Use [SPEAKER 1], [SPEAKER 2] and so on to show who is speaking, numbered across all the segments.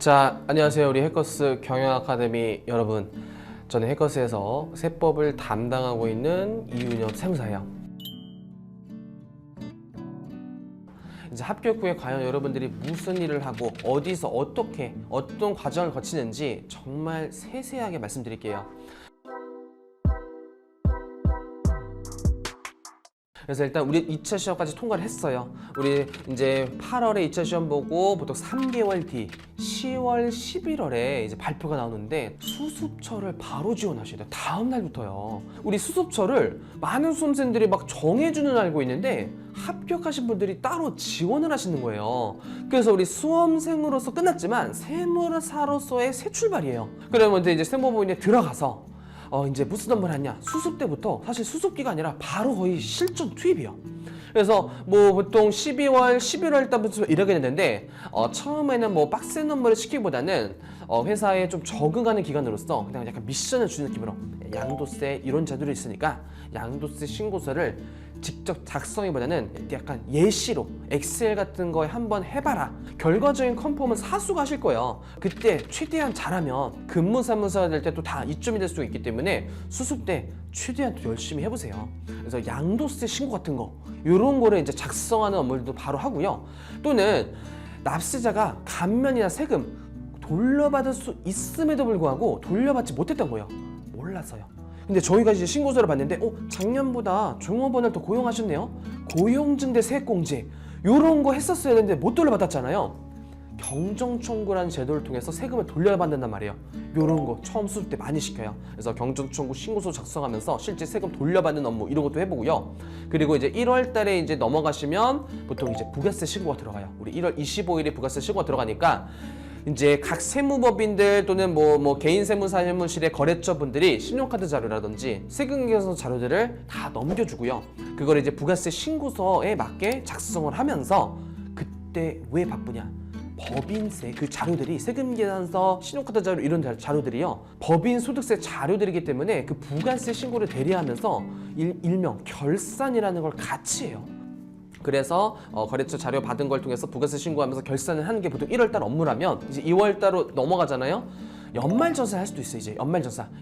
[SPEAKER 1] 자, 안녕하세요. 우리 해커스 경영 아카데미 여러분. 저는 해커스에서 세법을 담당하고 있는 이윤엽 세무사예요. 이제 합격 후에 과연 여러분들이 무슨 일을 하고 어디서 어떻게 어떤 과정을 거치는지 정말 세세하게 말씀드릴게요. 그래서 일단 우리 2차 시험까지 통과를 했어요. 우리 이제 8월에 2차 시험 보고 보통 3개월 뒤 10월, 11월에 이제 발표가 나오는데 수습처를 바로 지원하셔야 돼요. 다음 날부터요. 우리 수습처를 많은 수험생들이 막 정해주는 알고 있는데 합격하신 분들이 따로 지원을 하시는 거예요. 그래서 우리 수험생으로서 끝났지만 세무사로서의 새 출발이에요. 그러면 이제 세무법인에 들어가서 이제 무슨 업무를 하냐, 수습 때부터 사실 수습기가 아니라 바로 거의 실전 투입이에요. 그래서 뭐 보통 12월, 11월 달부터 일하게 되는데 처음에는 뭐 빡센 업무를 시키기보다는 회사에 좀 적응하는 기간으로서 그냥 약간 미션을 주는 느낌으로 양도세 이런 자료들이 있으니까 양도세 신고서를 직접 작성하기보다는 약간 예시로 엑셀 같은 거에 한번 해봐라. 결과적인 컨펌은 사수가 하실 거예요. 그때 최대한 잘하면 근무사무소가 될 때 또 다 이점이 될 수 있기 때문에 수습 때 최대한 또 열심히 해보세요. 그래서 양도세 신고 같은 거 이런 거를 이제 작성하는 업무들도 바로 하고요. 또는 납세자가 감면이나 세금 돌려받을 수 있음에도 불구하고 돌려받지 못했던 거예요. 몰라서요. 근데 저희가 이제 신고서를 봤는데 작년보다 종업원을 더 고용하셨네요. 고용증 대 세액공제 요런 거 했었어야 되는데 못 돌려받았잖아요. 경정청구라는 제도를 통해서 세금을 돌려받는단 말이에요. 요런 거 처음 수습 때 많이 시켜요. 그래서 경정청구 신고서 작성하면서 실제 세금 돌려받는 업무 이런 것도 해보고요. 그리고 이제 1월 달에 이제 넘어가시면 보통 이제 부가세 신고가 들어가요. 우리 1월 25일에 부가세 신고가 들어가니까 이제 각 세무법인들 또는 뭐 개인 세무사무실의 거래처분들이 신용카드 자료라든지 세금계산 자료들을 다 넘겨주고요. 그걸 이제 부가세 신고서에 맞게 작성을 하면서 그때 왜 바쁘냐? 법인세 그 자료들이 세금계산서, 신용카드 자료 이런 자료들이요. 법인 소득세 자료들이기 때문에 그 부가세 신고를 대리하면서 일명 결산이라는 걸 같이 해요. 그래서 거래처 자료 받은 걸 통해서 부가세 신고하면서 결산을 하는 게 보통 1월달 업무라면 이제 2월달로 넘어가잖아요. 연말정산 할 수도 있어요. 이제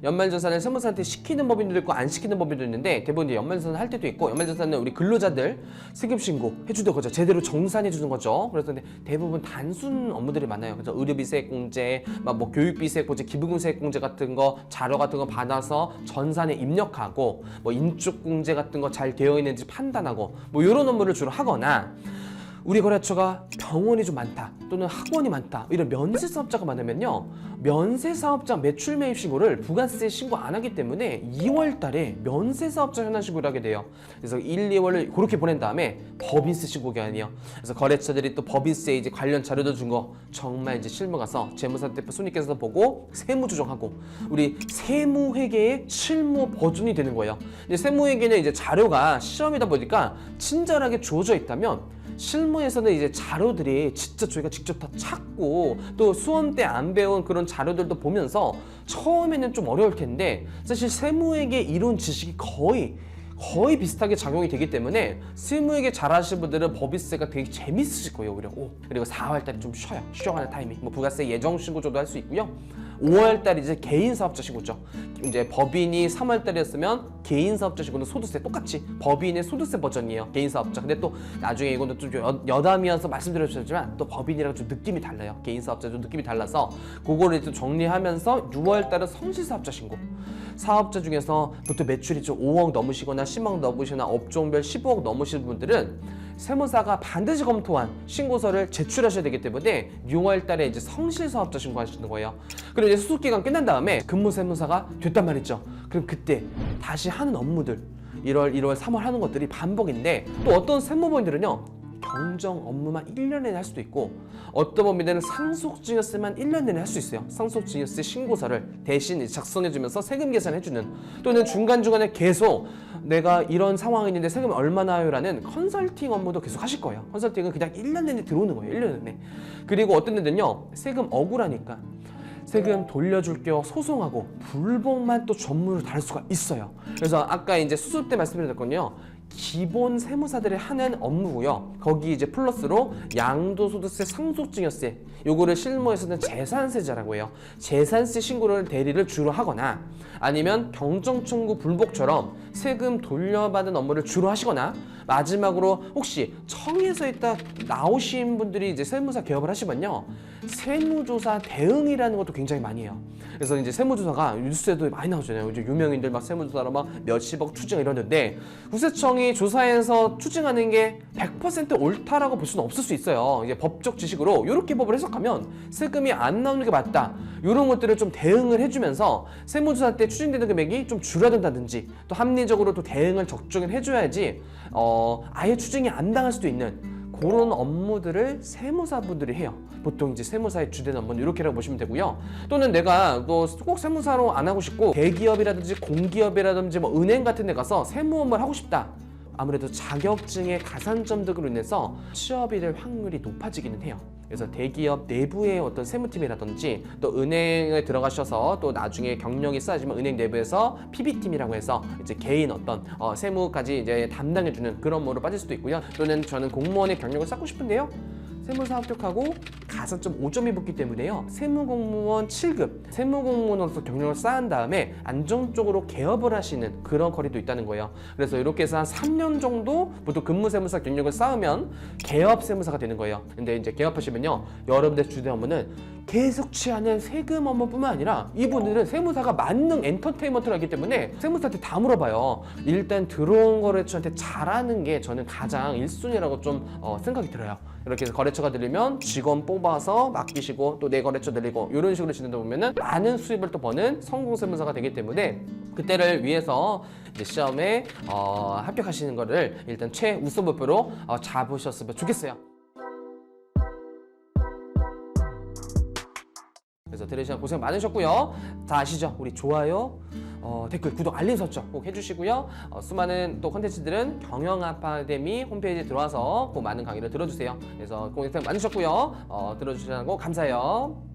[SPEAKER 1] 연말정산을 세무사한테 시키는 법인도 있고 안 시키는 법인도 있는데 대부분 이제 연말정산 할 때도 있고 연말정산은 우리 근로자들 세금 신고 해주는 거죠. 제대로 정산해 주는 거죠. 그래서 근데 대부분 단순 업무들이 많아요. 그래서 의료비 세액공제, 뭐 교육비 세액공제, 기부금 세액공제 같은 거 자료 같은 거 받아서 전산에 입력하고 뭐 인적공제 같은 거 잘 되어 있는지 판단하고 뭐 이런 업무를 주로 하거나 우리 거래처가 병원이 좀 많다 또는 학원이 많다 이런 면세사업자가 많으면요 면세사업자 매출 매입 신고를 부가세 신고 안 하기 때문에 2월 달에 면세사업자 현황 신고를 하게 돼요. 그래서 1, 2월을 그렇게 보낸 다음에 법인세 신고 기간이에요. 그래서 거래처들이 또 법인세 이제 관련 자료도 준 거 정말 이제 실무 가서 재무사 대표 손님께서 보고 세무 조정하고 우리 세무회계의 실무 버준이 되는 거예요. 이제 세무회계는 이제 자료가 시험이다 보니까 친절하게 주어져 있다면 실무에서는 이제 자료들이 진짜 저희가 직접 다 찾고 또 수험 때 안 배운 그런 자료들도 보면서 처음에는 좀 어려울 텐데 사실 세무회계 이론 지식이 거의 비슷하게 작용이 되기 때문에 세무회계 잘하시는 분들은 법인세가 되게 재밌으실 거예요. 오히려. 그리고 4월달에 좀 쉬어가는 타이밍 뭐 부가세 예정 신고조도 할 수 있고요. 5월달에 이제 개인사업자 신고죠. 이제 법인이 3월달이었으면 개인사업자 신고는 소득세 똑같이 법인의 소득세 버전이에요. 개인사업자. 근데 또 나중에 이거는 좀 여담이어서 말씀드렸지만 또 법인이랑 좀 느낌이 달라요. 개인사업자 좀 느낌이 달라서 그거를 좀 정리하면서 6월달은 성실사업자 신고. 사업자 중에서 보통 매출이 좀 5억 넘으시거나 10억 넘으시거나 업종별 15억 넘으시는 분들은 세무사가 반드시 검토한 신고서를 제출하셔야 되기 때문에 6월 달에 이제 성실사업자 신고하시는 거예요. 그리고 이제 수습기간 끝난 다음에 근무세무사가 됐단 말이죠. 그럼 그때 다시 하는 업무들 1월, 1월, 3월 하는 것들이 반복인데 또 어떤 세무법인들은요 경정 업무만 1년 내내 할 수도 있고 어떤 법인들은 상속증여세만 1년 내내 할 수 있어요. 상속증여세 신고서를 대신 작성해주면서 세금 계산해주는 또는 중간중간에 계속 내가 이런 상황이 있는데 세금 얼마나요? 라는 컨설팅 업무도 계속 하실 거예요. 컨설팅은 그냥 1년 내내 들어오는 거예요. 1년 내내. 그리고 어떤 데는요 세금 억울하니까 세금 돌려줄게요 소송하고 불복만 또 전문으로 다룰 수가 있어요. 그래서 아까 이제 수습 때 말씀드렸거든요. 기본 세무사들이 하는 업무고요. 거기 이제 플러스로 양도소득세, 상속증여세, 요거를 실무에서는 재산세자라고 해요. 재산세 신고를 대리를 주로 하거나 아니면 경정청구 불복처럼 세금 돌려받은 업무를 주로 하시거나 마지막으로 혹시 청에서 있다 나오신 분들이 이제 세무사 개업을 하시면요, 세무조사 대응이라는 것도 굉장히 많이 해요. 그래서 이제 세무조사가 뉴스에도 많이 나오잖아요. 이제 유명인들 막 세무조사로 막 몇십억 추징 이러는데 국세청이 조사해서 추징하는 게 100% 옳다라고 볼 수는 없을 수 있어요. 이제 법적 지식으로 이렇게 법을 해석하면 세금이 안 나오는 게 맞다, 이런 것들을 좀 대응을 해주면서 세무조사 때 추징되는 금액이 좀 줄어든다든지 또 합리적으로 또 대응을 적정을 해줘야지 아예 추징이 안 당할 수도 있는 그런 업무들을 세무사분들이 해요. 보통 이제 세무사의 주된 업무는 이렇게라고 보시면 되고요. 또는 내가 꼭 세무사로 안 하고 싶고 대기업이라든지 공기업이라든지 뭐 은행 같은 데 가서 세무 업무를 하고 싶다, 아무래도 자격증의 가산점 등으로 인해서 취업이 될 확률이 높아지기는 해요. 그래서 대기업 내부의 어떤 세무팀이라든지 또 은행에 들어가셔서 또 나중에 경력이 쌓이지만 은행 내부에서 PB팀이라고 해서 이제 개인 어떤 세무까지 이제 담당해주는 그런 업무로 빠질 수도 있고요. 또는 저는 공무원의 경력을 쌓고 싶은데요, 세무사 합격하고 가산점 5점이 붙기 때문에요, 세무공무원 7급 세무공무원으로서 경력을 쌓은 다음에 안정적으로 개업을 하시는 그런 거리도 있다는 거예요. 그래서 이렇게 해서 한 3년 정도 보통 근무세무사 경력을 쌓으면 개업세무사가 되는 거예요. 근데 이제 개업하시면요, 여러분들 주된 업무는 계속 취하는 세금 업무뿐만 아니라 이분들은 세무사가 만능 엔터테인먼트를 하기 때문에 세무사한테 다 물어봐요. 일단 들어온 거래처한테 잘하는 게 저는 가장 1순위라고 좀 생각이 들어요. 이렇게 해서 거래처가 들리면 직원 뽑아서 맡기시고 또 내 거래처 늘리고 이런 식으로 진행다 보면은 많은 수입을 또 버는 성공 세무사가 되기 때문에 그때를 위해서 이제 시험에 합격하시는 거를 일단 최우선 목표로 잡으셨으면 좋겠어요. 그래서 들으시는 고생 많으셨고요. 다 아시죠? 우리 좋아요, 댓글, 구독, 알림 설정 꼭 해주시고요. 수많은 또 콘텐츠들은 경영 아카데미 홈페이지에 들어와서 꼭 많은 강의를 들어주세요. 그래서 고생 많으셨고요. 들어주셔서 감사해요.